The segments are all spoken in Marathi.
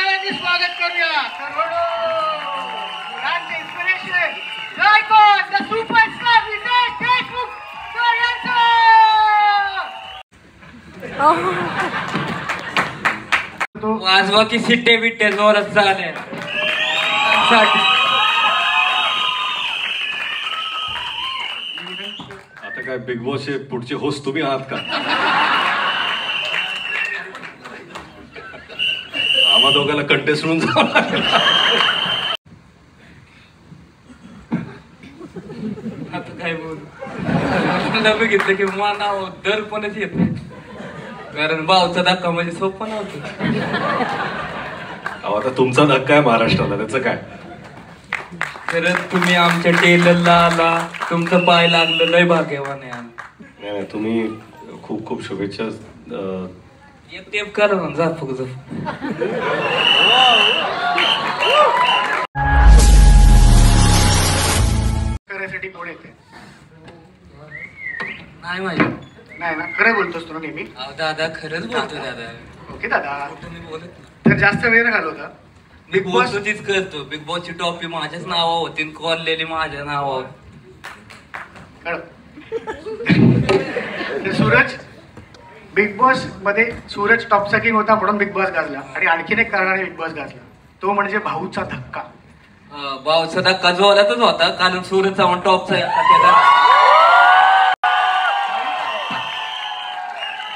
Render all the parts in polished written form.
टाळ्यांनी स्वागत करूया. करोडो मुलांचे inspiration Gaikwad the superstar Riteish Deshmukh sir यांचं. वाजवा की सिट्टे बिट्टे जोरात चालेल. आता काय बिग बॉसचे पुढचे होस्ट तुम्ही आहात का? आम्हा दोघांना कंटेस्ट म्हणून जावं लागेल. आता काय बोलू, बघितलं की मना दर्पणच येत नाही, कारण भावचा धक्का म्हणजे सोपं नव्हतं. अहो आता तुमचा धक्का आहे महाराष्ट्राला, त्याचं काय? खरंच तुम्ही आमच्या टेलरला आला, तुमचं पाय लागलं, लय भाग्यवान आहे आम्ही. नाही तुम्ही खूप खूप शुभेच्छा. एक टेप करा ना, जा फक्त करायसाठी कोण येते? नाही माझ्या नाही ना, खरं बोलतोस तू नेहमी. दादा खरंच बोलतो दादा. ओके दादा, तुम्ही बोलत नाही. तर जास्त वेळ न घालवता बिग बॉस तीच करतो. बिग बॉसची टॉपी माझ्याच नावा होती, कॉललेली माझ्या नावावर. सूरज बिग बॉस मध्ये सूरज टॉपचा किंग होता म्हणून बिग बॉस गाजला, आणि आणखीन एक कारणाने बिग बॉस गाजला, तो म्हणजे भाऊचा धक्का. भाऊचा धक्का जोरातच होता, कारण सूरज चव्हाण टॉपचा त्याला.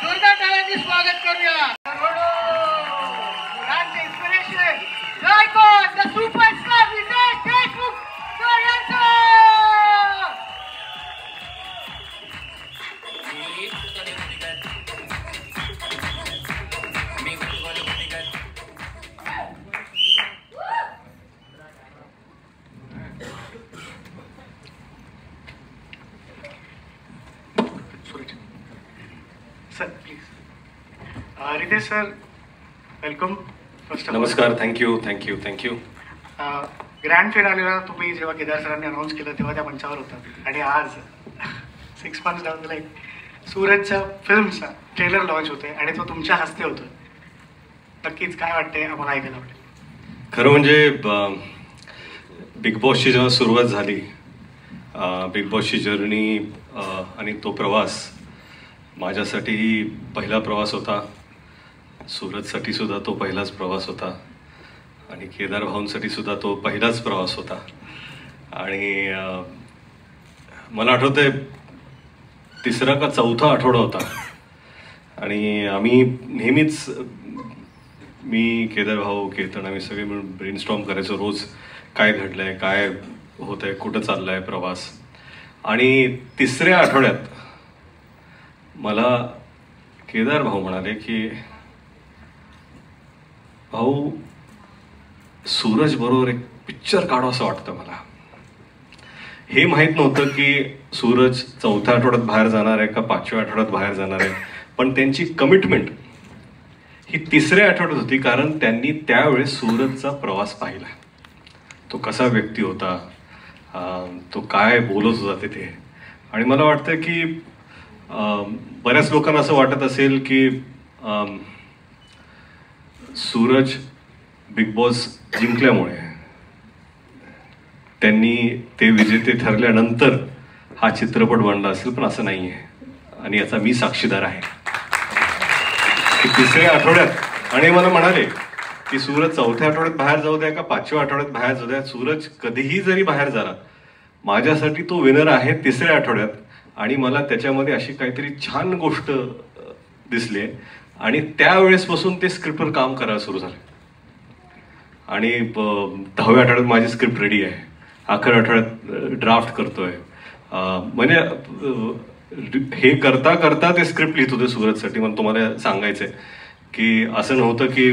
जोरदार टाळ्यांनी स्वागत करूया. करोडो मुलांचे inspiration Gaikwad the superstar Riteish Deshmukh sir यांचं. Sir please. Riteish sir, welcome. First नमस्कार. Thank you thank you thank you. ग्रँड फिनालेला तुम्ही जेव्हा केदार सरांनी अनाऊन्स केलं तेव्हा त्या मंचावर होता, आणि आज 6 months डाऊन द लाईन सूरजच्या फिल्मचा ट्रेलर लॉन्च होतोय आणि तो तुमच्या हस्ते होतोय. नक्कीच काय वाटतंय आम्हाला ऐकायला आवडेल. खरं म्हणजे बिग बॉसची जेव्हा सुरुवात झाली, बिग बॉसची जर्नी आणि तो प्रवास माझ्यासाठी पहिला प्रवास होता. सूरजसाठी सुद्धा तो पहिलाच प्रवास होता, आणि केदार भाऊंसाठी सुद्धा तो पहिलाच प्रवास होता. आणि मला आठवतंय 3रा का 4था आठवडा होता, आणि आम्ही नेहमीच, मी केदार भाऊ केतन, आम्ही सगळे मिळून ब्रेनस्टॉर्म करायचो रोज, काय घडलंय, काय होतंय, कुठं चाललाय प्रवास. आणि 3ऱ्या आठवड्यात मला केदार भाऊ म्हणाले की भाऊ, सूरज बरोबर एक पिक्चर काढू असं वाटतं मला. हे माहीत नव्हतं की सूरज 4थ्या आठवड्यात बाहेर जाणार आहे का 5व्या आठवड्यात बाहेर जाणार आहे, पण त्यांची कमिटमेंट ही 3ऱ्या आठवड्यात होती, कारण त्यांनी त्यावेळेस सूरजचा प्रवास पाहिला. तो कसा व्यक्ती होता, तो काय बोलत होता तिथे. आणि मला वाटतं की बऱ्याच लोकांना असं वाटत असेल की सूरज बिग बॉस जिंकल्यामुळे, त्यांनी ते विजेते ठरल्यानंतर हा चित्रपट बनला असेल, पण असं नाही आहे. आणि याचा मी साक्षीदार आहे की 3ऱ्या आठवड्यात, आणि मला म्हणाले की सूरज 4थ्या आठवड्यात बाहेर जाऊ द्या का 5व्या आठवड्यात बाहेर जाऊ द्या, सूरज कधीही जरी बाहेर झाला माझ्यासाठी तो विनर आहे 3ऱ्या आठवड्यात. आणि मला त्याच्यामध्ये अशी काहीतरी छान गोष्ट दिसली, आणि त्यावेळेसपासून ते स्क्रिप्टवर काम करायला सुरू झालं. आणि 10व्या आठवड्यात माझी स्क्रिप्ट रेडी आहे, 11व्या आठवड्यात ड्राफ्ट करतोय. म्हणजे हे करता करता ते स्क्रिप्ट लिहित होते सूरजसाठी. मला तुम्हाला सांगायचंय की असं नव्हतं की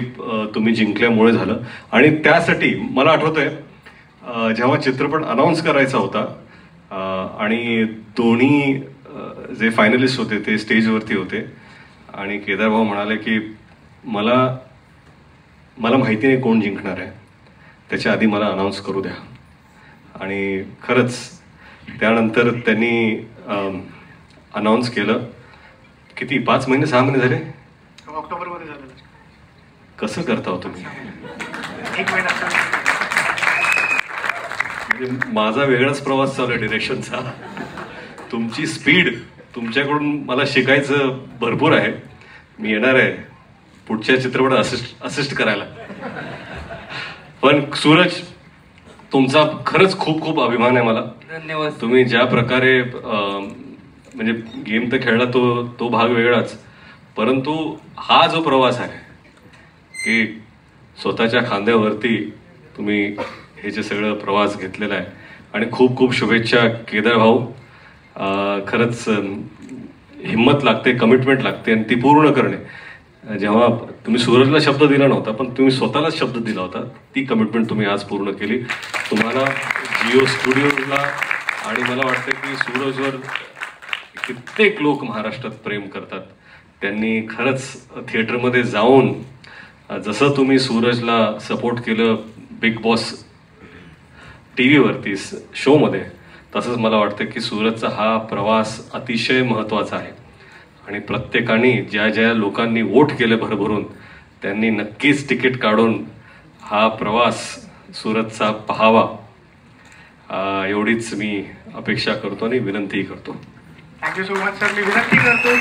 तुम्ही जिंकल्यामुळे झालं. आणि त्यासाठी मला आठवतंय जेव्हा चित्रपट अनाऊन्स करायचा होता, आणि दोन्ही जे फायनलिस्ट होते ते स्टेजवरती होते, आणि केदार भाऊ म्हणाले की मला माहिती नाही कोण जिंकणार आहे, त्याच्या आधी मला अनाऊन्स करू द्या. आणि खरंच त्यानंतर त्यांनी अनाऊन्स केलं. किती 5 महिने 6 महिने झाले, ऑक्टोबरमध्ये झालं. कसं करता हो तुम्ही? एक मिनिट असं म्हणजे माझा वेगळाच प्रवास चालू आहे डिरेक्शनचा. तुमची स्पीड, तुमच्याकडून मला शिकायचं भरपूर आहे. मी येणार आहे पुढच्या चित्रपटात असिस्ट करायला. पण सूरज, तुमचा खरंच खूप खूप अभिमान आहे मला. धन्यवाद. तुम्ही ज्या प्रकारे म्हणजे गेम तर खेळला तो भाग वेगळाच, परंतु हा जो प्रवास आहे की स्वतःच्या खांद्यावरती तुम्ही हे जे सगळं प्रवास घेतलेला आहे, आणि खूप खूप शुभेच्छा केदार भाऊ. खरंच हिंमत लागते, कमिटमेंट लागते, आणि ती पूर्ण करणे. जेव्हा तुम्ही सूरजला शब्द दिला नव्हता, पण तुम्ही स्वतःलाच शब्द दिला होता, ती कमिटमेंट तुम्ही आज पूर्ण केली. तुम्हाला जिओ स्टुडिओला, आणि मला वाटतं की सूरजवर कित्येक लोक महाराष्ट्रात प्रेम करतात. त्यांनी खरंच थिएटरमध्ये जाऊन जसं तुम्ही सूरजला सपोर्ट केलं बिग बॉस TV वरती शोमध्ये, तसंच मला वाटतं की सूरजचा हा प्रवास अतिशय महत्त्वाचा आहे. आणि प्रत्येकाने ज्या ज्या लोकांनी वोट केले भरभरून, त्यांनी नक्कीच तिकीट काढून हा प्रवास सूरजचा पाहावा, एवढीच मी अपेक्षा करतो आणि विनंतीही करतो. Thank you so much sir. मी विनंती करतो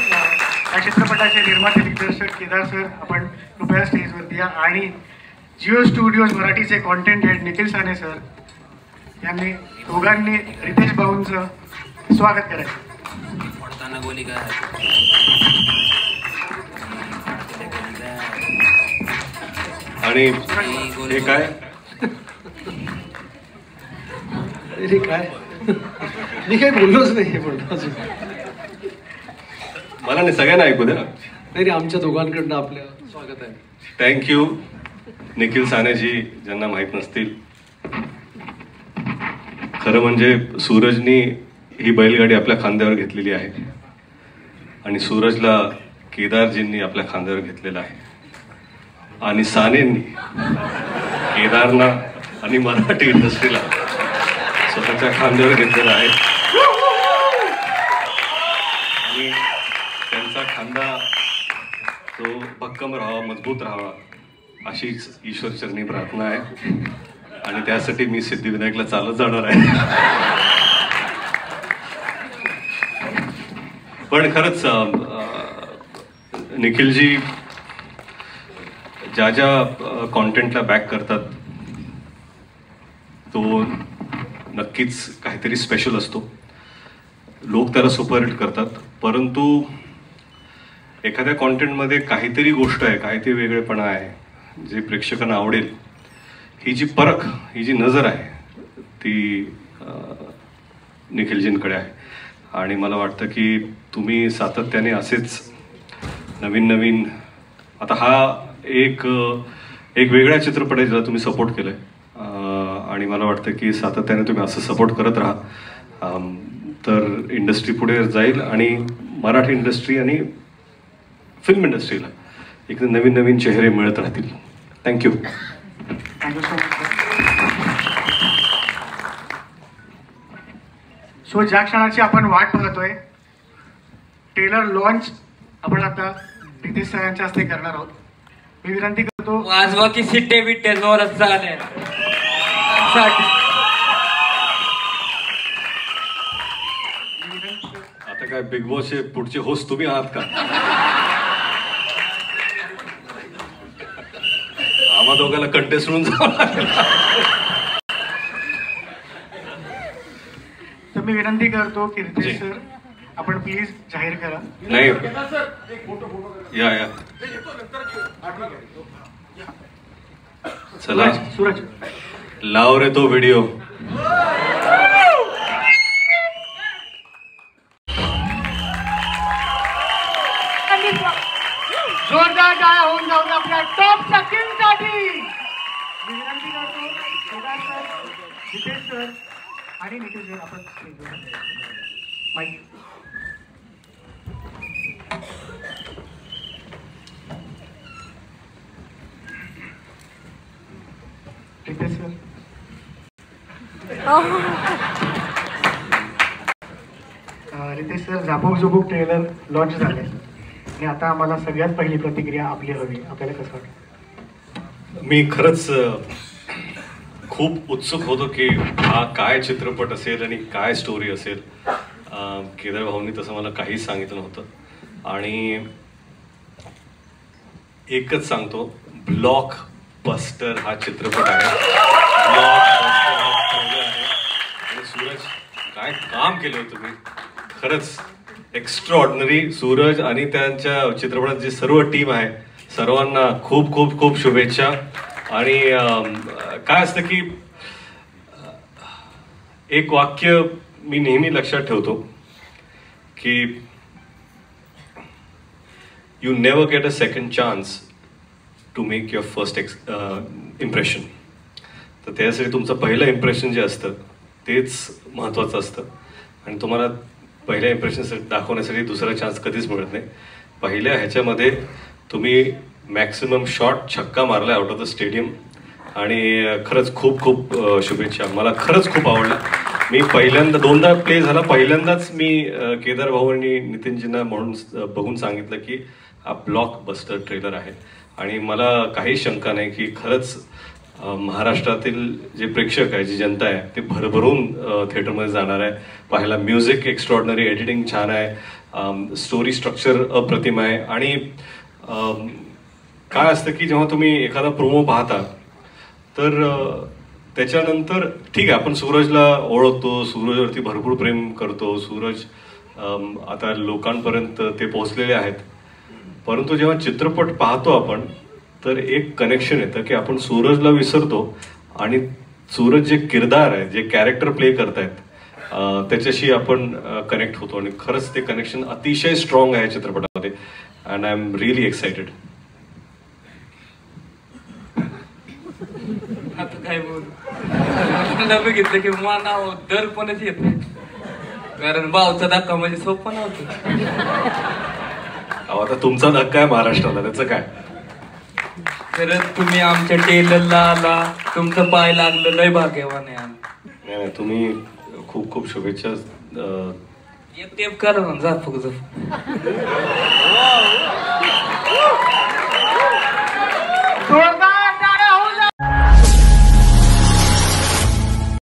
या चित्रपटाचे निर्माते दिग्दर्शक केदार सर, आपण कृपया स्टेजवरती या. आणि जिओ स्टुडिओज मराठीचे content head Nikhil Sane sir यांनी दोघांनी रितेश भाऊंचं स्वागत करायचं. आणि हे काय अरे काय, मी काही बोललोच नाही. बोलतो अजून मला नाही, सगळ्यांना ऐकू द्या. नाही, आमच्या दोघांकडनं आपल्या स्वागत आहे. थँक्यू निखिल सानेजी, ज्यांना माहीत नसतील. खरं म्हणजे सूरजनी ही बैलगाडी आपल्या खांद्यावर घेतलेली आहे, आणि सूरजला केदारजींनी आपल्या खांद्यावर घेतलेलं आहे, आणि सानेंनी केदारना आणि मराठी इंडस्ट्रीला स्वतःच्या खांद्यावर घेतलेलं आहे. आणि त्यांचा खांदा तो भक्कम राहावा, मजबूत राहावा, अशीच ईश्वर चरणी प्रार्थना आहे. आणि त्यासाठी मी सिद्धिविनायकला चालत जाणार आहे. पण खरंच निखिलजी ज्या ज्या कॉन्टेंटला बॅक करतात, तो नक्कीच काहीतरी स्पेशल असतो. लोक त्याला सुपरहिट करतात, परंतु एखाद्या कॉन्टेंटमध्ये काहीतरी गोष्ट आहे, काहीतरी वेगळेपणा आहे, जे प्रेक्षकांना आवडेल. ही जी परख, ही जी नजर आहे, ती निखिलजींकडे आहे. आणि मला वाटतं की तुम्ही सातत्याने असेच नवीन नवीन, आता हा एक वेगळ्या चित्रपट आहे ज्याला तुम्ही सपोर्ट केलं आहे, आणि मला वाटतं की सातत्याने तुम्ही असं सपोर्ट करत राहा, तर इंडस्ट्री पुढे जाईल, आणि मराठी इंडस्ट्री आणि फिल्म इंडस्ट्रीला एक नवीन नवीन चेहरे मिळत राहतील. Thank you. Thank you so much. So ज्या क्षणाची आपण वाट पाहतोय, ट्रेलर लॉन्च आपण आता रितेश सरांच्या हस्ते करणार आहोत. मी विनंती करतो, वाजवा की सिट्टे बिट्टे जोरात चालेल. आता काय बिग बॉसचे पुढचे होस्ट तुम्ही आहात का? आम्हा दोघांना कंटेस्ट म्हणून जावं लागेल. तर मी विनंती करतो की रितेश सर, आपण प्लीज जाहीर करा. नाही, या चला, सूरज लाव रे तो व्हिडिओ. जोरदार टाळ्या होऊन जाऊन आपल्या टॉपच्या किंगसाठी. मी विनंती करतो केदार सर, रितेश सर आणि निखिल सर, आपण mic. Riteish sir, Riteish sir, Zapuk Zupuk trailer launch झाले, आणि आता आम्हाला सगळ्यात पहिली प्रतिक्रिया आपली हवी. आपल्याला कसं वाटतं? मी खरंच खूप उत्सुक होतो की हा काय चित्रपट असेल आणि काय स्टोरी असेल. केदार भाऊंनी तसं मला काहीच सांगितलं नव्हतं आणि एकच सांगतो, ब्लॉक बस्टर हा चित्रपट आहे. ब्लॉक बस्टर हा trailer आहे. आणि सूरज काय काम केलं तुम्ही, खरंच एक्स्ट्राऑर्डिनरी. सूरज आणि त्यांच्या चित्रपटात जी सर्व टीम आहे सर्वांना खूप खूप खूप शुभेच्छा. आणि काय असतं की एक वाक्य मी नेहमी लक्षात ठेवतो की you never get a second chance to make your first impression. तर त्यासाठी तुमचं पहिलं इम्प्रेशन जे असतं तेच महत्त्वाचं असतं आणि तुम्हाला पहिल्या इम्प्रेशन दाखवण्यासाठी दुसरा चान्स कधीच मिळत नाही. पहिल्या ह्याच्यामध्ये तुम्ही मॅक्सिमम शॉट छक्का मारला आउट ऑफ द स्टेडियम आणि खरंच खूप खूप शुभेच्छा. मला खरंच खूप आवडलं. मी पहिल्यांदा दोनदा प्ले झाला, पहिल्यांदाच मी केदार भाऊ आणि नितीनजींना म्हणून बघून सांगितलं की हा ब्लॉक बस्टर ट्रेलर आहे. आणि मला काही शंका नाही की खरंच महाराष्ट्रातील जे प्रेक्षक आहे, जी जनता आहे, ते भरभरून थिएटरमध्ये जाणार आहे पाहायला. म्युझिक एक्स्ट्रॉर्डिनरी, एडिटिंग छान आहे, स्टोरी स्ट्रक्चर अप्रतिम आहे. आणि काय असतं की जेव्हा तुम्ही एखादा प्रोमो पाहता तर त्याच्यानंतर ठीक आहे, आपण सूरजला ओळखतो, सूरजवरती भरपूर प्रेम करतो, सूरज आता लोकांपर्यंत ते पोहोचलेले आहेत. परंतु जेव्हा चित्रपट पाहतो आपण तर एक कनेक्शन येतं की आपण सूरजला विसरतो आणि सूरज जे किरदार आहे, जे कॅरेक्टर प्ले करतायत त्याच्याशी आपण कनेक्ट होतो. आणि खरंच ते कनेक्शन अतिशय स्ट्रॉंग आहे चित्रपटामध्ये. And I am really excited. आता काय बोलू, बघितलं की मला दर्पणच येत नाही, कारण भाऊचा धक्का म्हणजे सोपं नव्हतं. आता तुमचा धक्का आहे महाराष्ट्राला, त्याचं काय. खरंच तुम्ही आमच्या टेलरला आला, तुमचं पाय लागलं, लय भाग्यवान आहे आम्ही. नाही, तुम्ही खूप खूप शुभेच्छा. एक टेप करा ना, जा फक्त.